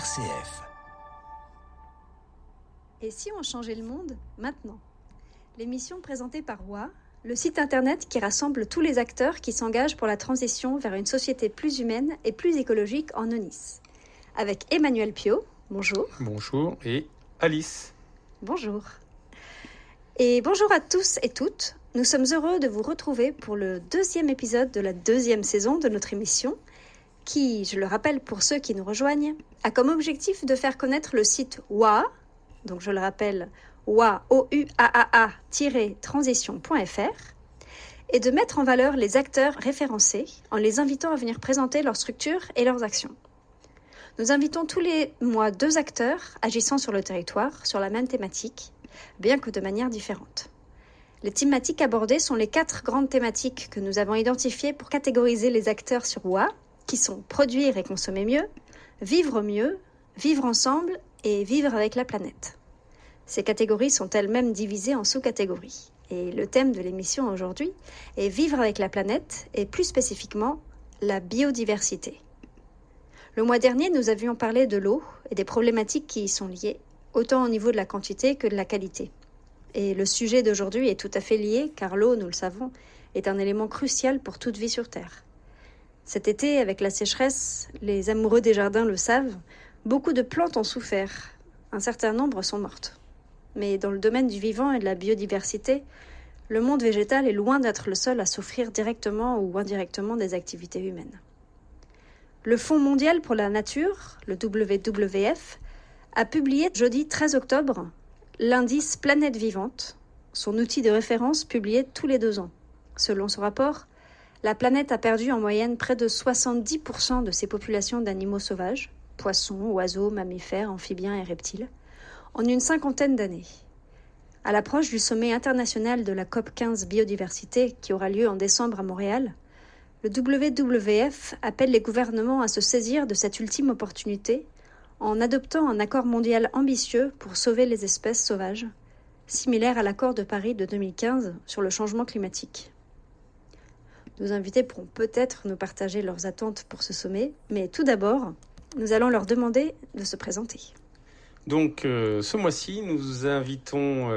RCF. Et si on changeait le monde maintenant ? L'émission présentée par WA, le site internet qui rassemble tous les acteurs qui s'engagent pour la transition vers une société plus humaine et plus écologique en Onis. Avec Emmanuel Piot, bonjour. Bonjour, et Alice. Bonjour. Et bonjour à tous et toutes. Nous sommes heureux de vous retrouver pour le 2e épisode de la 2e saison de notre émission, qui, je le rappelle pour ceux qui nous rejoignent, a comme objectif de faire connaître le site WA, donc je le rappelle, WAA-transition.fr, et de mettre en valeur les acteurs référencés en les invitant à venir présenter leur structure et leurs actions. Nous invitons tous les mois 2 acteurs agissant sur le territoire sur la même thématique, bien que de manière différente. Les thématiques abordées sont les 4 grandes thématiques que nous avons identifiées pour catégoriser les acteurs sur WA, qui sont produire et consommer mieux, vivre ensemble et vivre avec la planète. Ces catégories sont elles-mêmes divisées en sous-catégories. Et le thème de l'émission aujourd'hui est vivre avec la planète et plus spécifiquement la biodiversité. Le mois dernier, nous avions parlé de l'eau et des problématiques qui y sont liées, autant au niveau de la quantité que de la qualité. Et le sujet d'aujourd'hui est tout à fait lié car l'eau, nous le savons, est un élément crucial pour toute vie sur Terre. Cet été, avec la sécheresse, les amoureux des jardins le savent, beaucoup de plantes ont souffert. Un certain nombre sont mortes. Mais dans le domaine du vivant et de la biodiversité, le monde végétal est loin d'être le seul à souffrir directement ou indirectement des activités humaines. Le Fonds mondial pour la nature, le WWF, a publié jeudi 13 octobre l'indice Planète vivante, son outil de référence publié tous les 2 ans. Selon ce rapport, la planète a perdu en moyenne près de 70% de ses populations d'animaux sauvages, poissons, oiseaux, mammifères, amphibiens et reptiles, en une 50aine d'années. À l'approche du sommet international de la COP15 biodiversité qui aura lieu en décembre à Montréal, le WWF appelle les gouvernements à se saisir de cette ultime opportunité en adoptant un accord mondial ambitieux pour sauver les espèces sauvages, similaire à l'accord de Paris de 2015 sur le changement climatique. Nos invités pourront peut-être nous partager leurs attentes pour ce sommet, mais tout d'abord, nous allons leur demander de se présenter. Donc, ce mois-ci, nous invitons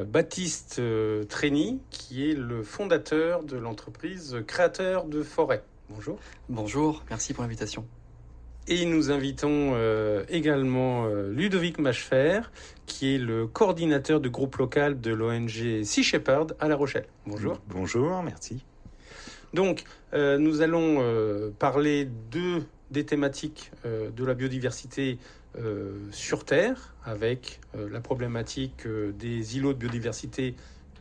Baptiste Trény, qui est le fondateur de l'entreprise Créateur de Forêt. Bonjour. Bonjour, merci pour l'invitation. Et nous invitons également Ludovic Machefer, qui est le coordinateur du groupe local de l'ONG Sea Shepherd à La Rochelle. Bonjour. Bonjour, merci. Donc, nous allons parler des thématiques de la biodiversité sur Terre, avec la problématique des îlots de biodiversité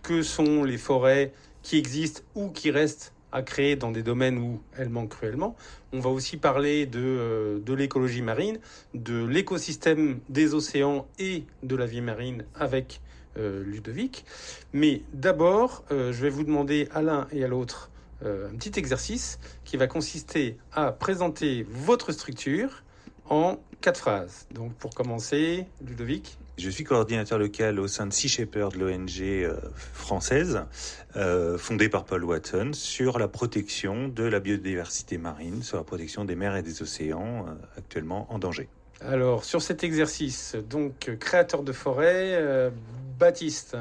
que sont les forêts qui existent ou qui restent à créer dans des domaines où elles manquent cruellement. On va aussi parler de l'écologie marine, de l'écosystème des océans et de la vie marine avec Ludovic. Mais d'abord, je vais vous demander à l'un et à l'autre un petit exercice qui va consister à présenter votre structure en 4 phrases. Donc pour commencer, Ludovic. Je suis coordinateur local au sein de Sea Shepherd, l'ONG française, fondée par Paul Watson, sur la protection de la biodiversité marine, sur la protection des mers et des océans actuellement en danger. Alors sur cet exercice, donc créateur de forêt, Baptiste.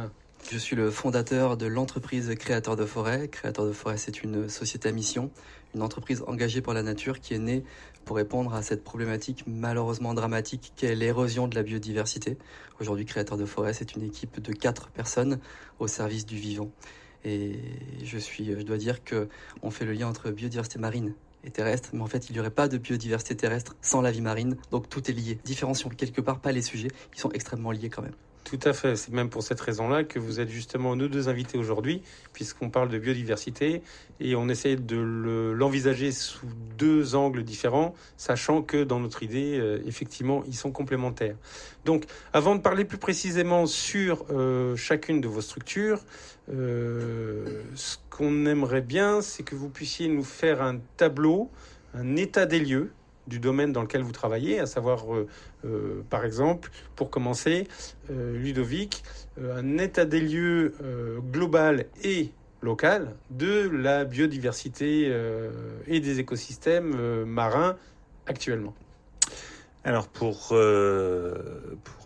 Je suis le fondateur de l'entreprise Créateur de Forêt. Créateur de Forêt, c'est une société à mission, une entreprise engagée pour la nature qui est née pour répondre à cette problématique malheureusement dramatique qu'est l'érosion de la biodiversité. Aujourd'hui, Créateur de Forêt, c'est une équipe de 4 personnes au service du vivant. Et je dois dire qu'on fait le lien entre biodiversité marine et terrestre, mais en fait, il n'y aurait pas de biodiversité terrestre sans la vie marine, donc tout est lié. Différencions quelque part pas les sujets, qui sont extrêmement liés quand même. Tout à fait, c'est même pour cette raison-là que vous êtes justement nos 2 invités aujourd'hui, puisqu'on parle de biodiversité et on essaie de l'envisager sous 2 angles différents, sachant que dans notre idée, effectivement, ils sont complémentaires. Donc, avant de parler plus précisément sur chacune de vos structures, ce qu'on aimerait bien, c'est que vous puissiez nous faire un tableau, un état des lieux du domaine dans lequel vous travaillez, à savoir, par exemple, pour commencer, Ludovic, un état des lieux global et local de la biodiversité et des écosystèmes marins actuellement. Alors pour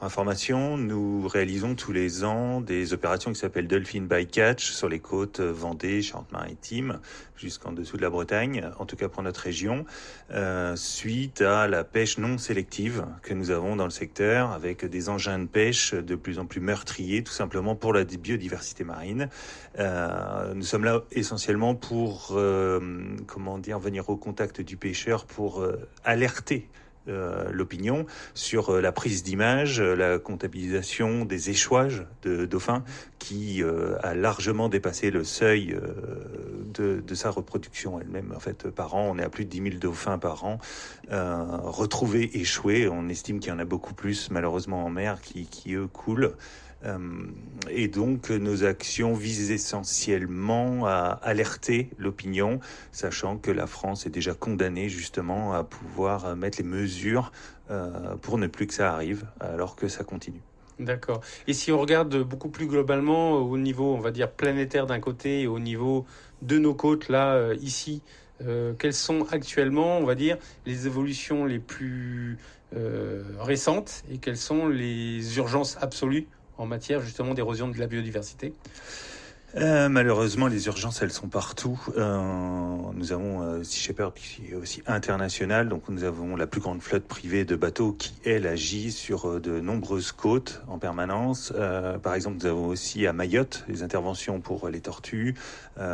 information, nous réalisons tous les ans des opérations qui s'appellent Dolphin Bycatch sur les côtes Vendée, Charente-Maritime, jusqu'en dessous de la Bretagne, en tout cas pour notre région, suite à la pêche non sélective que nous avons dans le secteur, avec des engins de pêche de plus en plus meurtriers, tout simplement pour la biodiversité marine. Nous sommes là essentiellement pour venir au contact du pêcheur pour alerter l'opinion sur la prise d'image, la comptabilisation des échouages de dauphins qui a largement dépassé le seuil de sa reproduction elle-même. En fait, par an, on est à plus de 10 000 dauphins par an retrouvés échoués. On estime qu'il y en a beaucoup plus, malheureusement, en mer qui eux, coulent. Et donc nos actions visent essentiellement à alerter l'opinion, sachant que la France est déjà condamnée justement à pouvoir mettre les mesures pour ne plus que ça arrive, alors que ça continue. D'accord. Et si on regarde beaucoup plus globalement au niveau, on va dire, planétaire d'un côté et au niveau de nos côtes, là, ici, quelles sont actuellement, on va dire, les évolutions les plus récentes et quelles sont les urgences absolues en matière justement d'érosion de la biodiversité? Malheureusement, les urgences, elles sont partout. Nous avons Sea Shepherd qui est aussi international, donc nous avons la plus grande flotte privée de bateaux qui, elle, agit sur de nombreuses côtes en permanence. Par exemple, nous avons aussi à Mayotte des interventions pour les tortues,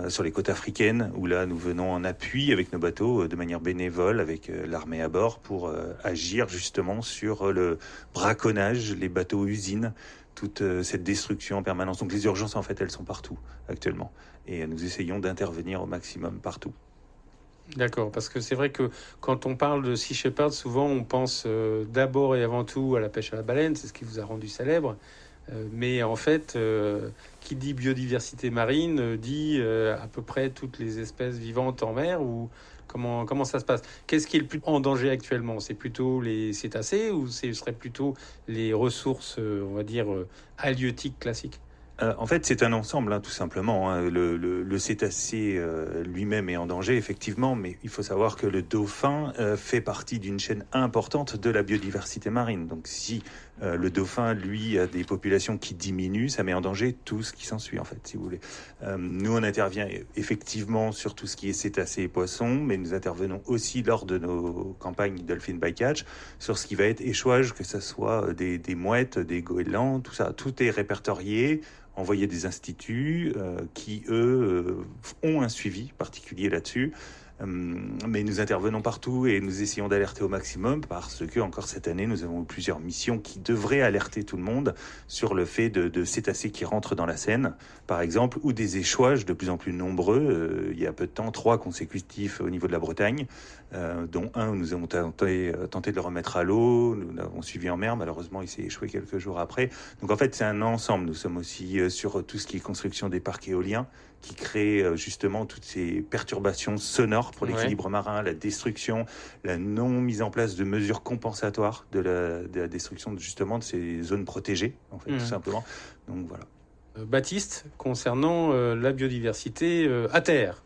sur les côtes africaines, où là, nous venons en appui avec nos bateaux de manière bénévole, avec l'armée à bord, pour agir justement sur le braconnage, les bateaux usines, toute cette destruction en permanence. Donc les urgences, en fait, elles sont partout actuellement. Et nous essayons d'intervenir au maximum partout. D'accord, parce que c'est vrai que quand on parle de Sea Shepherd, souvent on pense d'abord et avant tout à la pêche à la baleine, c'est ce qui vous a rendu célèbre. Mais en fait, qui dit biodiversité marine dit à peu près toutes les espèces vivantes en mer, ou comment ça se passe? Qu'est-ce qui est le plus en danger actuellement? C'est plutôt les cétacés ou ce serait plutôt les ressources, on va dire, halieutiques classiques? En fait, c'est un ensemble, tout simplement. Le cétacé lui-même est en danger, effectivement, mais il faut savoir que le dauphin fait partie d'une chaîne importante de la biodiversité marine. Donc si le dauphin, lui, a des populations qui diminuent, ça met en danger tout ce qui s'ensuit, en fait, si vous voulez. Nous, on intervient effectivement sur tout ce qui est cétacés et poissons, mais nous intervenons aussi lors de nos campagnes Dolphin Bycatch sur ce qui va être échouage, que ce soit des mouettes, des goélands, tout ça. Tout est répertorié, envoyer des instituts qui, eux, ont un suivi particulier là-dessus. Mais nous intervenons partout et nous essayons d'alerter au maximum parce que, encore cette année, nous avons eu plusieurs missions qui devraient alerter tout le monde sur le fait de cétacés qui rentrent dans la Seine, par exemple, ou des échouages de plus en plus nombreux. Il y a peu de temps, 3 consécutifs au niveau de la Bretagne, dont un où nous avons tenté de le remettre à l'eau. Nous l'avons suivi en mer. Malheureusement, il s'est échoué quelques jours après. Donc, en fait, c'est un ensemble. Nous sommes aussi sur tout ce qui est construction des parcs éoliens, qui crée justement toutes ces perturbations sonores pour l'équilibre marin, la destruction, la non mise en place de mesures compensatoires de la destruction justement de ces zones protégées, en fait, tout simplement. Donc voilà. Baptiste, concernant la biodiversité à terre,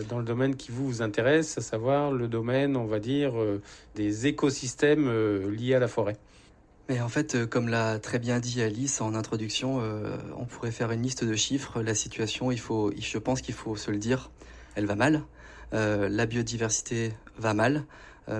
dans le domaine qui vous intéresse, à savoir le domaine, on va dire, des écosystèmes liés à la forêt. Mais en fait, comme l'a très bien dit Alice en introduction, on pourrait faire une liste de chiffres. La situation, je pense qu'il faut se le dire, elle va mal. La biodiversité va mal.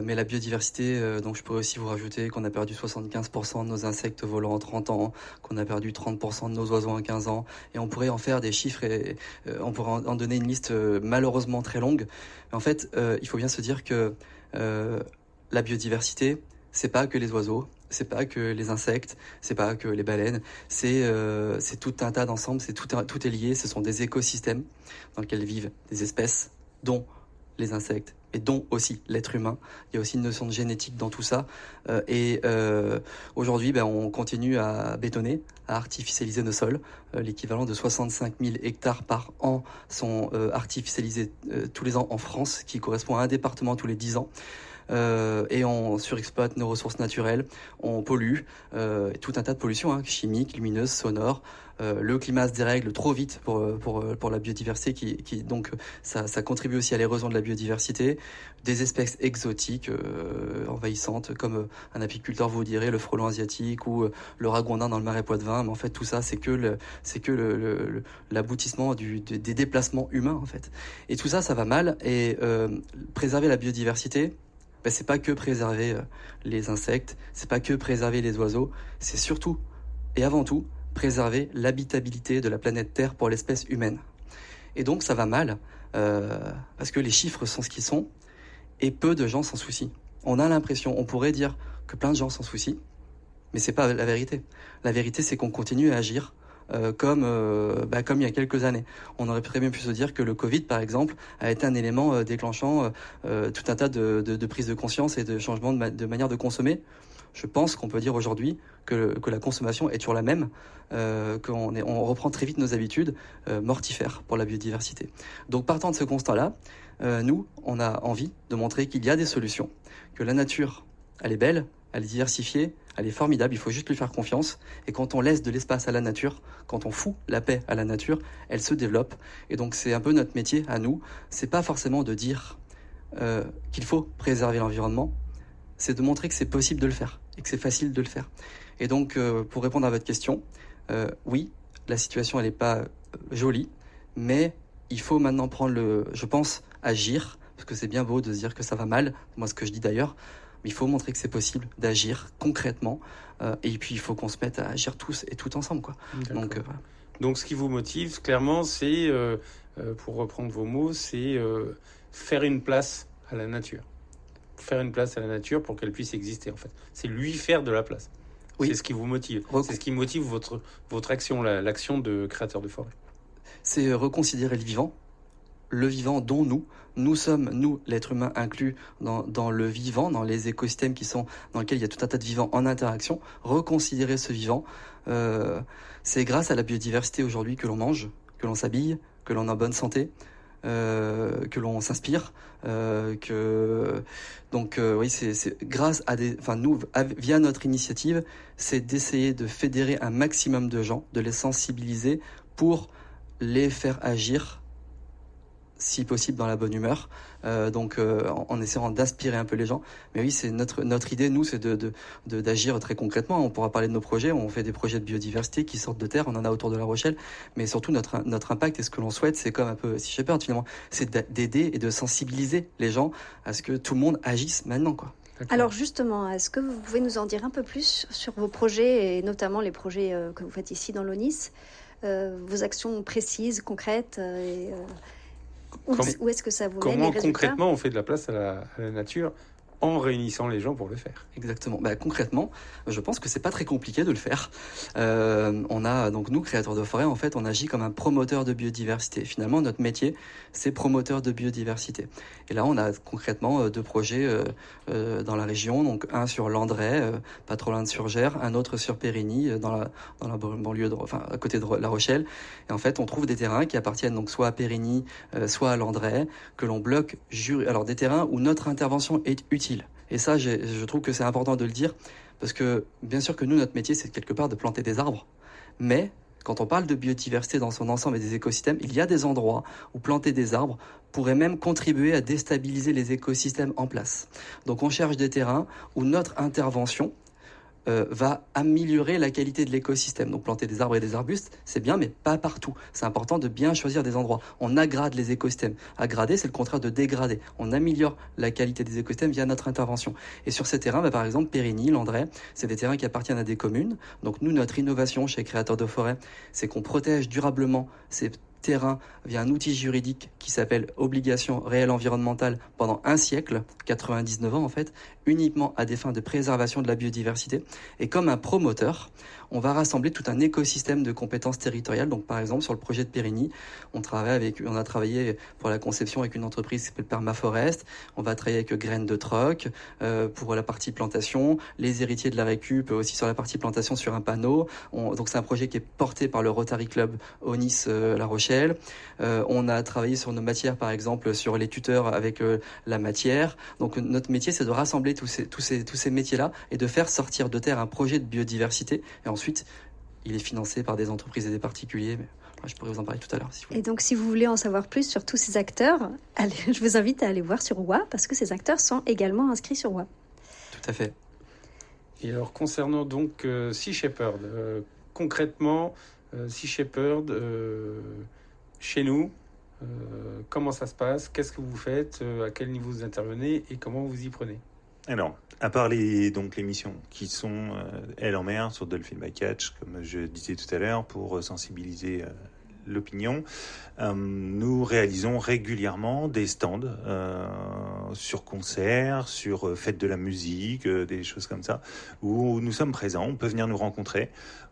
Mais la biodiversité, donc je pourrais aussi vous rajouter qu'on a perdu 75% de nos insectes volants en 30 ans, qu'on a perdu 30% de nos oiseaux en 15 ans. Et on pourrait en faire des chiffres et on pourrait en donner une liste malheureusement très longue. Mais en fait, il faut bien se dire que la biodiversité, c'est pas que les oiseaux, c'est pas que les insectes, c'est pas que les baleines, c'est tout un tas d'ensembles, tout est lié, ce sont des écosystèmes dans lesquels vivent des espèces, dont les insectes, et dont aussi l'être humain. Il y a aussi une notion de génétique dans tout ça. Aujourd'hui, on continue à bétonner, à artificialiser nos sols. L'équivalent de 65 000 hectares par an sont artificialisés tous les ans en France, qui correspond à un département tous les 10 ans. Et on surexploite nos ressources naturelles, on pollue, tout un tas de pollutions chimiques, lumineuses, sonores. Le climat se dérègle trop vite pour la biodiversité, qui donc ça contribue aussi à l'érosion de la biodiversité. des espèces exotiques envahissantes, comme un apiculteur vous dirait le frelon asiatique ou le ragondin dans le marais Poitevin. Mais en fait, tout ça, c'est que l'aboutissement des déplacements humains, en fait. Et tout ça, ça va mal. Et préserver la biodiversité, c'est pas que préserver les insectes, c'est pas que préserver les oiseaux, c'est surtout et avant tout préserver l'habitabilité de la planète Terre pour l'espèce humaine. Et donc ça va mal parce que les chiffres sont ce qu'ils sont et peu de gens s'en soucient. On a l'impression, on pourrait dire que plein de gens s'en soucient, mais c'est pas la vérité. La vérité, c'est qu'on continue à agir comme il y a quelques années. On aurait très bien pu se dire que le Covid, par exemple, a été un élément déclenchant tout un tas de prises de conscience et de changements de manière de consommer. Je pense qu'on peut dire aujourd'hui que la consommation est toujours la même, qu'on reprend très vite nos habitudes mortifères pour la biodiversité. Donc partant de ce constat-là, nous, on a envie de montrer qu'il y a des solutions, que la nature, elle est belle, elle est diversifiée, elle est formidable, il faut juste lui faire confiance. Et quand on laisse de l'espace à la nature, quand on fout la paix à la nature, elle se développe. Et donc c'est un peu notre métier à nous. C'est pas forcément de dire qu'il faut préserver l'environnement, c'est de montrer que c'est possible de le faire et que c'est facile de le faire. Et donc pour répondre à votre question, oui, la situation elle n'est pas jolie, mais il faut maintenant je pense, agir, parce que c'est bien beau de se dire que ça va mal, moi ce que je dis d'ailleurs, mais il faut montrer que c'est possible d'agir concrètement, et puis il faut qu'on se mette à agir tous et tout ensemble, quoi. Donc, voilà. Donc ce qui vous motive, clairement, c'est, pour reprendre vos mots, c'est faire une place à la nature. Faire une place à la nature pour qu'elle puisse exister, en fait. C'est lui faire de la place. Oui. C'est ce qui vous motive. C'est ce qui motive votre action, l'action de créateur de forêt. C'est reconsidérer le vivant dont nous sommes, nous, l'être humain inclus dans le vivant, dans les écosystèmes dans lesquels il y a tout un tas de vivants en interaction. Reconsidérer ce vivant, c'est grâce à la biodiversité aujourd'hui que l'on mange, que l'on s'habille, que l'on est en bonne santé, que l'on s'inspire, oui, c'est grâce à via notre initiative, c'est d'essayer de fédérer un maximum de gens, de les sensibiliser pour les faire agir, si possible dans la bonne humeur, en essayant d'inspirer un peu les gens. Mais oui, c'est notre idée, nous, c'est d'agir très concrètement. On pourra parler de nos projets, on fait des projets de biodiversité qui sortent de terre, on en a autour de La Rochelle, mais surtout notre impact et ce que l'on souhaite, c'est comme un peu Sea Shepherd finalement, c'est d'aider et de sensibiliser les gens à ce que tout le monde agisse maintenant, quoi. Alors justement, est-ce que vous pouvez nous en dire un peu plus sur vos projets et notamment les projets que vous faites ici dans l'ONIS, vos actions précises, concrètes où est-ce que ça vous mène, les résultats ? Comment concrètement on fait de la place à la nature en réunissant les gens pour le faire ? Exactement. Concrètement, je pense que c'est pas très compliqué de le faire. On a donc nous, créateurs de forêt, en fait, on agit comme un promoteur de biodiversité. Finalement, notre métier, c'est promoteur de biodiversité. Et là, on a concrètement 2 projets dans la région. Donc un sur Landrais, pas trop loin de Surgères, un autre sur Périgny, dans la banlieue, à côté de La Rochelle. Et en fait, on trouve des terrains qui appartiennent donc soit à Périgny, soit à Landrais, que l'on bloque. Alors des terrains où notre intervention est utile. Et ça, je trouve que c'est important de le dire, parce que bien sûr que nous, notre métier, c'est quelque part de planter des arbres. Mais quand on parle de biodiversité dans son ensemble et des écosystèmes, il y a des endroits où planter des arbres pourrait même contribuer à déstabiliser les écosystèmes en place. Donc on cherche des terrains où notre intervention va améliorer la qualité de l'écosystème. Donc planter des arbres et des arbustes, c'est bien, mais pas partout. C'est important de bien choisir des endroits. On agrade les écosystèmes. Agrader, c'est le contraire de dégrader. On améliore la qualité des écosystèmes via notre intervention. Et sur ces terrains, par exemple, Périgny, Landrais, c'est des terrains qui appartiennent à des communes. Donc nous, notre innovation chez Créateurs de Forêt, c'est qu'on protège durablement ces terrain via un outil juridique qui s'appelle obligation réelle environnementale pendant un siècle, 99 ans en fait, uniquement à des fins de préservation de la biodiversité. Et comme un promoteur, on va rassembler tout un écosystème de compétences territoriales. Donc par exemple sur le projet de Périgny, on a travaillé pour la conception avec une entreprise qui s'appelle Permaforest. On va travailler avec Graines de Troc pour la partie plantation, les héritiers de la récup aussi sur la partie plantation sur un panneau. Donc c'est un projet qui est porté par le Rotary Club Onis La Rochelle. On a travaillé sur nos matières, par exemple sur les tuteurs avec la matière. Donc notre métier, c'est de rassembler tous ces métiers-là et de faire sortir de terre un projet de biodiversité. Et ensuite, il est financé par des entreprises et des particuliers. Mais Je pourrais vous en parler tout à l'heure si vous voulez. Et donc, si vous voulez en savoir plus sur tous ces acteurs, je vous invite à aller voir sur WA, parce que ces acteurs sont également inscrits sur WA. Tout à fait. Et alors, concernant donc Sea Shepherd, concrètement, Sea Shepherd, chez nous, comment ça se passe? Qu'est-ce que vous faites? À quel niveau vous intervenez? Et comment vous y prenez? Alors, à part donc les missions qui sont, elles, en mer, sur Dolphin by Catch, comme je disais tout à l'heure, pour sensibiliser l'opinion, nous réalisons régulièrement des stands sur concerts, sur fêtes de la musique, des choses comme ça, où nous sommes présents, on peut venir nous rencontrer.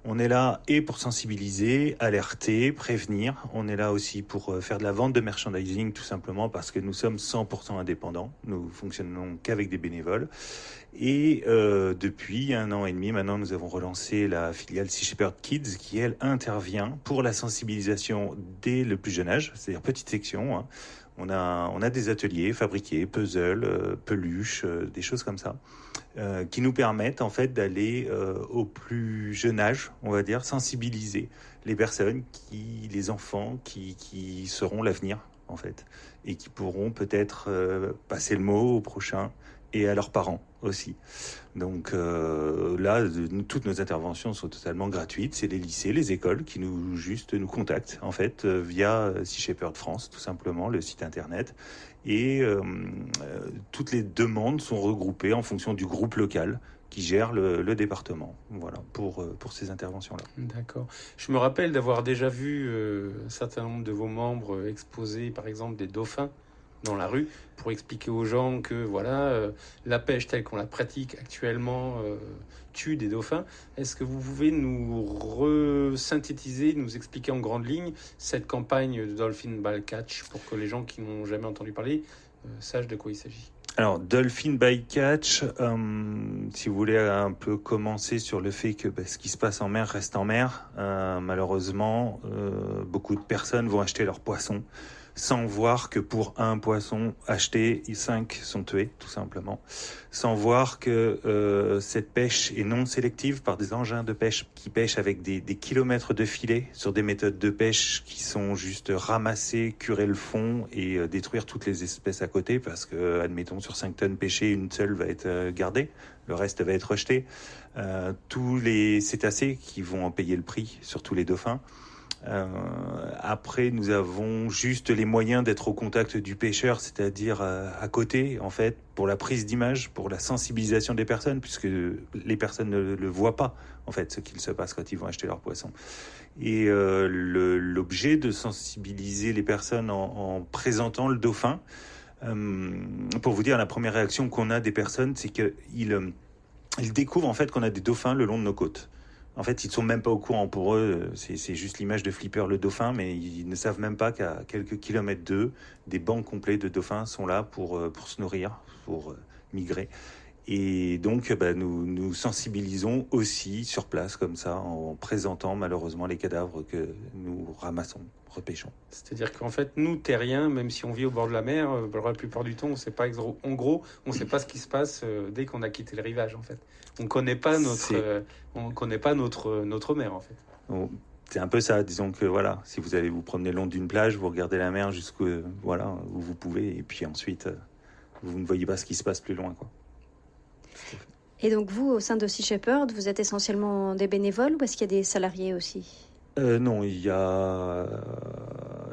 On est là et pour sensibiliser, alerter, prévenir. On est là aussi pour faire de la vente de merchandising, tout simplement parce que nous sommes 100% indépendants. Nous fonctionnons qu'avec des bénévoles. Et depuis 1 an et demi, maintenant, nous avons relancé la filiale Sea Shepherd Kids qui, elle, intervient pour la sensibilisation dès le plus jeune âge, c'est-à-dire petite section. Hein. On a des ateliers fabriqués, puzzles, peluches, des choses comme ça, qui nous permettent en fait d'aller au plus jeune âge, on va dire, sensibiliser les personnes, les enfants qui seront l'avenir en fait, et qui pourront peut-être passer le mot au prochain et à leurs parents aussi. Donc là, toutes nos interventions sont totalement gratuites. C'est les lycées, les écoles qui nous contactent en fait via Sea Shepherd France, tout simplement, le site internet. Et toutes les demandes sont regroupées en fonction du groupe local qui gère le département. Voilà, pour ces interventions-là. D'accord. Je me rappelle d'avoir déjà vu un certain nombre de vos membres exposer, par exemple, des dauphins dans la rue pour expliquer aux gens que voilà, la pêche telle qu'on la pratique actuellement tue des dauphins. Est-ce que vous pouvez nous resynthétiser, nous expliquer en grandes lignes cette campagne de Dolphin by Catch pour que les gens qui n'ont jamais entendu parler sachent de quoi il s'agit? Alors, Dolphin by Catch, si vous voulez un peu commencer sur le fait que ce qui se passe en mer reste en mer, malheureusement, beaucoup de personnes vont acheter leurs poissons sans voir que pour un poisson acheté, 5 sont tués, tout simplement. Sans voir que cette pêche est non sélective par des engins de pêche qui pêchent avec des kilomètres de filets sur des méthodes de pêche qui sont juste ramasser, curer le fond et détruire toutes les espèces à côté parce que, admettons, sur 5 tonnes pêchées, une seule va être gardée, le reste va être rejeté. Tous les cétacés qui vont en payer le prix, surtout les dauphins. Après, nous avons juste les moyens d'être au contact du pêcheur, c'est-à-dire à côté, en fait, pour la prise d'image, pour la sensibilisation des personnes, puisque les personnes ne le voient pas, en fait, ce qu'il se passe quand ils vont acheter leur poisson. Et l'objet de sensibiliser les personnes en présentant le dauphin, pour vous dire, la première réaction qu'on a des personnes, c'est qu'ils découvrent en fait qu'on a des dauphins le long de nos côtes. En fait, ils ne sont même pas au courant. Pour eux, c'est juste l'image de Flipper le dauphin, mais ils ne savent même pas qu'à quelques kilomètres d'eux, des bancs complets de dauphins sont là pour se nourrir, pour migrer. Et donc, nous sensibilisons aussi sur place, comme ça, en présentant malheureusement les cadavres que nous ramassons, repêchons. C'est-à-dire qu'en fait, nous, terriens, même si on vit au bord de la mer, la plupart du temps, on sait pas, en gros, on ne sait pas ce qui se passe dès qu'on a quitté le rivage, en fait. On ne connaît pas notre mer, en fait. Bon, c'est un peu ça. Disons que voilà, si vous allez vous promener le long d'une plage, vous regardez la mer jusqu'où où vous pouvez, et puis ensuite, vous ne voyez pas ce qui se passe plus loin, quoi. Et donc vous, au sein de Sea Shepherd, vous êtes essentiellement des bénévoles ou est-ce qu'il y a des salariés aussi? Non, il y a,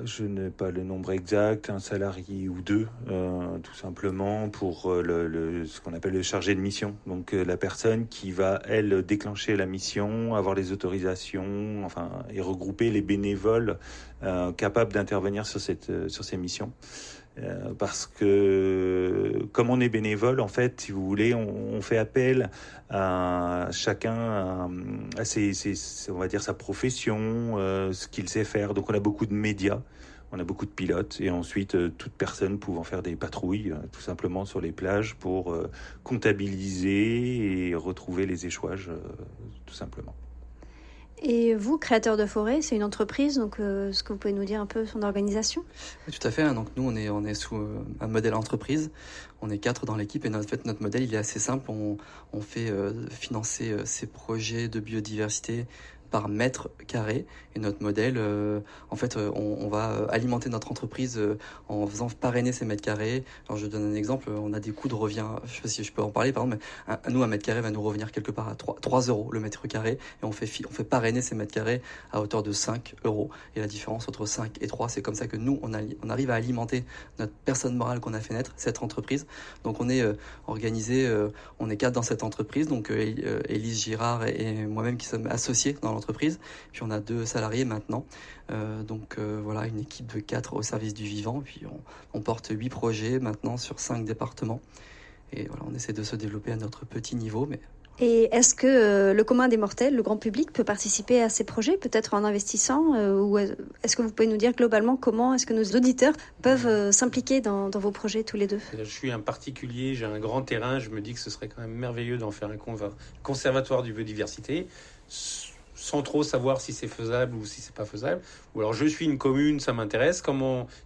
je n'ai pas le nombre exact, un salarié ou deux, tout simplement pour ce qu'on appelle le chargé de mission. Donc la personne qui va, elle, déclencher la mission, avoir les autorisations, et regrouper les bénévoles capables d'intervenir sur ces missions. Parce que comme on est bénévole, en fait, si vous voulez, on fait appel à chacun à on va dire sa profession, ce qu'il sait faire. Donc on a beaucoup de médias, on a beaucoup de pilotes, et ensuite toute personne pouvant faire des patrouilles, tout simplement sur les plages pour comptabiliser et retrouver les échouages, tout simplement. Et vous, créateur de forêt, c'est une entreprise, donc est-ce que vous pouvez nous dire un peu son organisation? Oui, tout à fait. Donc nous, on est sous un modèle entreprise. On est 4 dans l'équipe et notre modèle, il est assez simple. On fait financer ces projets de biodiversité par mètre carré. Et notre modèle, on va alimenter notre entreprise en faisant parrainer ces mètres carrés. Alors je donne un exemple, on a des coûts de revient, je ne sais pas si je peux en parler, par exemple, mais nous, un mètre carré va nous revenir quelque part à 3 € le mètre carré, et on fait parrainer ces mètres carrés à hauteur de 5 €. Et la différence entre 5 et 3, c'est comme ça que nous, on arrive à alimenter notre personne morale qu'on a fait naître, cette entreprise. Donc on est organisé, on est 4 dans cette entreprise, donc Élise Girard et moi-même qui sommes associés dans l'entreprise. Puis on a 2 salariés maintenant. Voilà, une équipe de 4 au service du vivant. Puis on porte 8 projets maintenant sur 5 départements. Et voilà, on essaie de se développer à notre petit niveau, mais... Et est-ce que le commun des mortels, le grand public, peut participer à ces projets, peut-être en investissant ou est-ce que vous pouvez nous dire globalement comment est-ce que nos auditeurs peuvent s'impliquer dans vos projets tous les deux? Je suis un particulier, j'ai un grand terrain, je me dis que ce serait quand même merveilleux d'en faire un conservatoire du biodiversité, sans trop savoir si c'est faisable ou si c'est pas faisable. Ou alors je suis une commune, ça m'intéresse.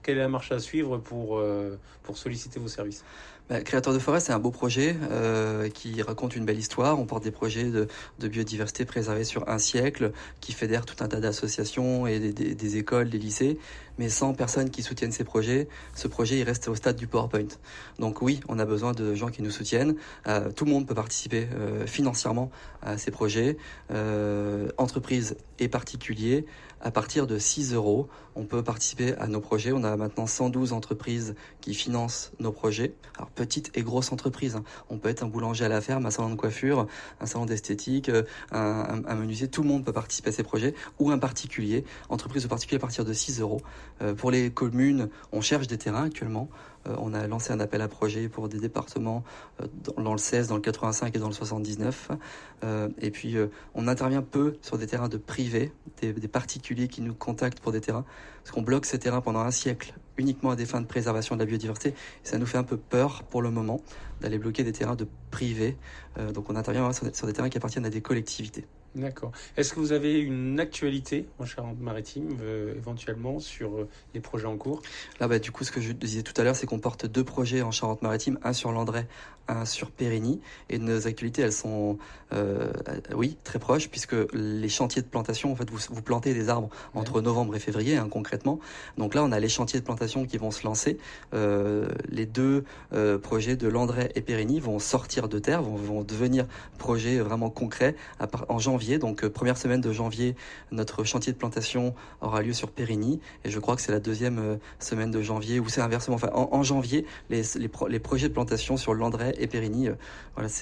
Quelle est la marche à suivre pour solliciter vos services? Créateur de forêt, c'est un beau projet qui raconte une belle histoire. On porte des projets de biodiversité préservés sur un siècle, qui fédèrent tout un tas d'associations et des écoles, des lycées, mais sans personnes qui soutiennent ces projets. Ce projet, il reste au stade du PowerPoint. Donc oui, on a besoin de gens qui nous soutiennent. Tout le monde peut participer financièrement à ces projets, entreprises et particuliers. À partir de 6 €, on peut participer à nos projets. On a maintenant 112 entreprises qui financent nos projets. Alors, petites et grosses entreprises. On peut être un boulanger à la ferme, un salon de coiffure, un salon d'esthétique, un menuisier. Tout le monde peut participer à ces projets. Ou un particulier, entreprise ou particulier à partir de 6 €. Pour les communes, on cherche des terrains actuellement. On a lancé un appel à projet pour des départements dans le 16, dans le 85 et dans le 79. Et puis, on intervient peu sur des terrains de privés, des particuliers qui nous contactent pour des terrains, parce qu'on bloque ces terrains pendant un siècle uniquement à des fins de préservation de la biodiversité. Et ça nous fait un peu peur pour le moment d'aller bloquer des terrains de privés. Donc on intervient sur des terrains qui appartiennent à des collectivités. D'accord. Est-ce que vous avez une actualité en Charente-Maritime, éventuellement, sur les projets en cours? Là, du coup, ce que je disais tout à l'heure, c'est qu'on porte 2 projets en Charente-Maritime, un sur Landré, un sur Périgny. Et nos actualités, elles sont, très proches, puisque les chantiers de plantation, en fait, vous plantez des arbres entre novembre et février, concrètement. Donc là, on a les chantiers de plantation qui vont se lancer. Les 2 projets de Landré et Périgny vont sortir de terre, vont devenir projets vraiment concrets en janvier. Donc première semaine de janvier, notre chantier de plantation aura lieu sur Périgny, et je crois que c'est la 2e semaine de janvier, ou c'est inversement. Enfin, en janvier, les projets de plantation sur Landré et Périgny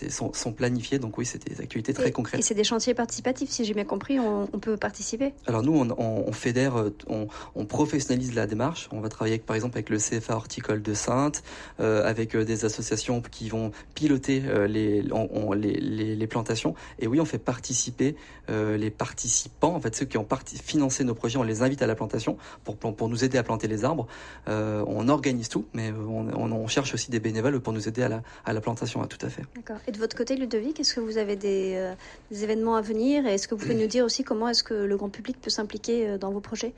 sont planifiés. Donc oui, c'est des activités très concrètes. Et c'est des chantiers participatifs, si j'ai bien compris, on peut participer? Alors nous, on fédère, on professionnalise la démarche. On va travailler par exemple avec le CFA horticole de Saintes, avec des associations qui vont piloter les plantations. Et oui, on fait participer les participants, en fait ceux qui ont financé nos projets, on les invite à la plantation pour nous aider à planter les arbres. On organise tout, mais on cherche aussi des bénévoles pour nous aider à la plantation, tout à fait. D'accord. Et de votre côté, Ludovic, est-ce que vous avez des événements à venir, et est-ce que vous pouvez nous dire aussi comment est-ce que le grand public peut s'impliquer dans vos projets?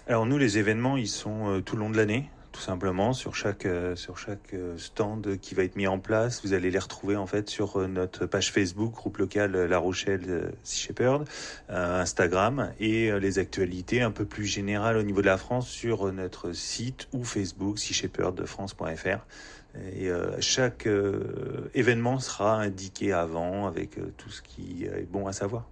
Alors nous, les événements, ils sont tout le long de l'année. Tout simplement, sur chaque stand qui va être mis en place, vous allez les retrouver en fait sur notre page Facebook, groupe local La Rochelle Sea Shepherd, Instagram, et les actualités un peu plus générales au niveau de la France sur notre site ou Facebook seashepherdfrance.fr. Et chaque événement sera indiqué avant avec tout ce qui est bon à savoir.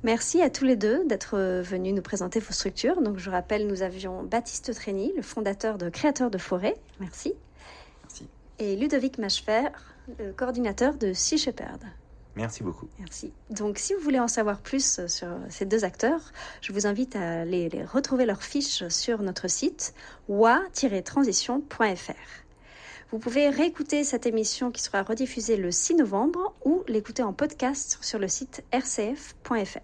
Merci à tous les deux d'être venus nous présenter vos structures. Donc, je rappelle, nous avions Baptiste Trény, le fondateur de Créateurs de forêt. Merci. Merci. Et Ludovic Machefer, le coordinateur de Sea Shepherd. Merci beaucoup. Merci. Donc, si vous voulez en savoir plus sur ces 2 acteurs, je vous invite à aller retrouver leurs fiches sur notre site wa-transition.fr. Vous pouvez réécouter cette émission qui sera rediffusée le 6 novembre ou l'écouter en podcast sur le site rcf.fr.